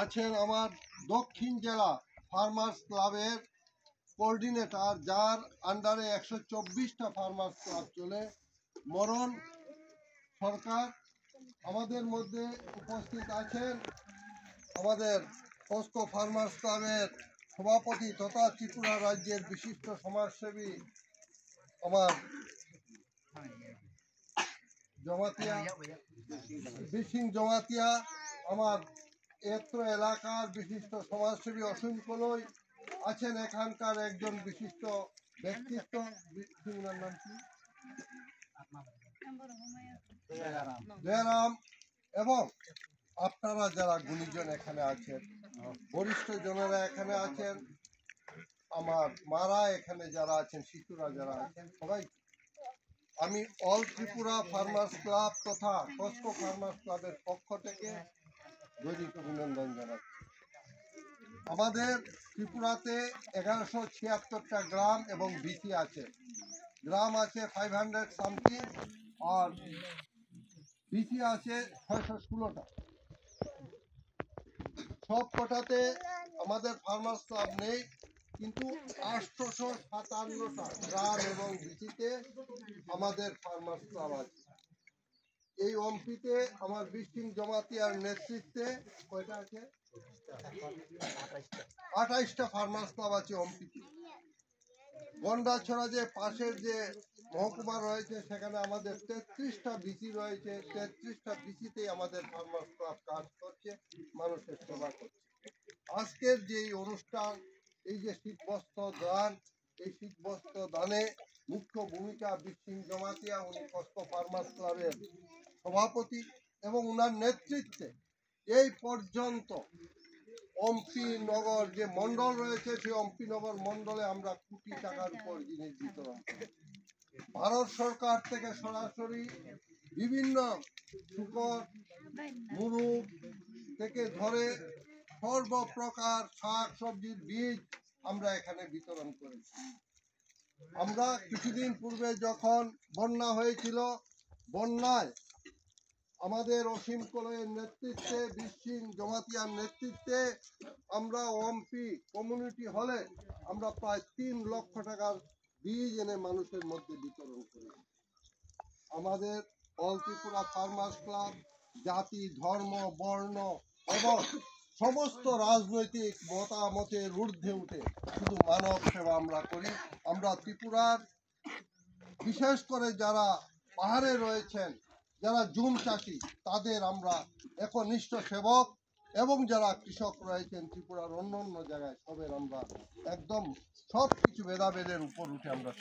আছেন আমার দক্ষিণ জেলা ফার্মার্স ক্লাবের কোঅর্ডিনেটর, যার আন্ডারে 124টা ফার্মার্স ক্লাব চলে, মরণ সরকার। আমাদের মধ্যে উপস্থিত আছেন আমাদের কসকো ফার্মার্স ক্লাবের সভাপতি তথা ত্রিপুরা রাজ্যের বিশিষ্ট সমাজসেবী আমার বিসিং জমাতিয়া, আমার এত্র এলাকার বিশিষ্ট সমাজসেবী অসীম কলই আছেন, এখানকার একজন বিশিষ্ট ব্যক্তিত্ব, নাম কি জয়রাম, এবং আপনারা যারা গুণীজন এখানে আছেন, বরিষ্ঠ জনেরা এখানে আছেন, আমার মারা এখানে যারা আছেন, শিশুরা যারা আছেন, সবাই আমি অল ত্রিপুরা ফার্মার্স ক্লাব তথা কসকো ফার্মার্স ক্লাবের পক্ষ থেকে দৈনিক অভিনন্দন জানাচ্ছি। আমাদের ত্রিপুরাতে 1176টা গ্রাম এবং বিসি আছে। গ্রাম আছে 500 সামথিং আর বিসি আছে 616টা। সব কটাতে আমাদের ফার্মার্স ক্লাব নেই, কিন্তু 857টা গ্রাম এবং বিসিতে আমাদের ফার্মার্স ক্লাব আছে। এই অম্পিতে আমার বিসিং জমাতিয়ার নেতৃত্বে কয়টা আছে? 28টা ফার্মার্স ক্লাব আছে অম্পিতে। গন্ডাছড়া যে পাশের যে মহকুমা রয়েছে, সেখানে আমাদের 33টা বিসি রয়েছে। 33টা বিসিতে আমাদের ফার্মার্স ক্লাব কাজ করছে, মানুষের সেবা করছে। আজকের যে অনুষ্ঠান, এই যে শীতবস্ত্র দান, এই শীতবস্ত্র দানে মুখ্য ভূমিকা বিসিং জমাতিয়া, উনি কসকো ফার্মার্স ক্লাবের সভাপতি, এবং উনার নেতৃত্বে এই পর্যন্ত অম্পি নগর যে মন্ডল রয়েছে, সেই অম্পি নগর মন্ডলে আমরা কোটি টাকার উপর জিনিস বিতরণ করি। ভারত সরকার থেকে সরাসরি বিভিন্ন শুকর, মুরগ থেকে ধরে সর্বপ্রকার শাক সবজির বীজ আমরা এখানে বিতরণ করেছি। আমরা কিছুদিন পূর্বে যখন বন্যা হয়েছিল, বন্যায় আমাদের অসীম কলয়ের নেতৃত্বে, বিসিং জমাতিয়ার নেতৃত্বে আমরা অম্পি কমিউনিটি হলে আমরা প্রায় 3 লক্ষ টাকার বীজ এনে মানুষের মধ্যে বিতরণ করি। আমাদের অল ত্রিপুরা ফার্মার্স ক্লাব জাতি, ধর্ম, বর্ণ এবং সমস্ত রাজনৈতিক মতামতের ঊর্ধ্বে উঠে শুধু মানব সেবা আমরা করি। আমরা ত্রিপুরার বিশেষ করে যারা পাহাড়ে রয়েছেন, যারা জুম চাষি, তাদের আমরা একনিষ্ঠ সেবক, এবং যারা কৃষক রয়েছেন ত্রিপুরার অন্য অন্য জায়গায়, সবের আমরা একদম সব কিছু ভেদাভেদের উপর উঠে আমরা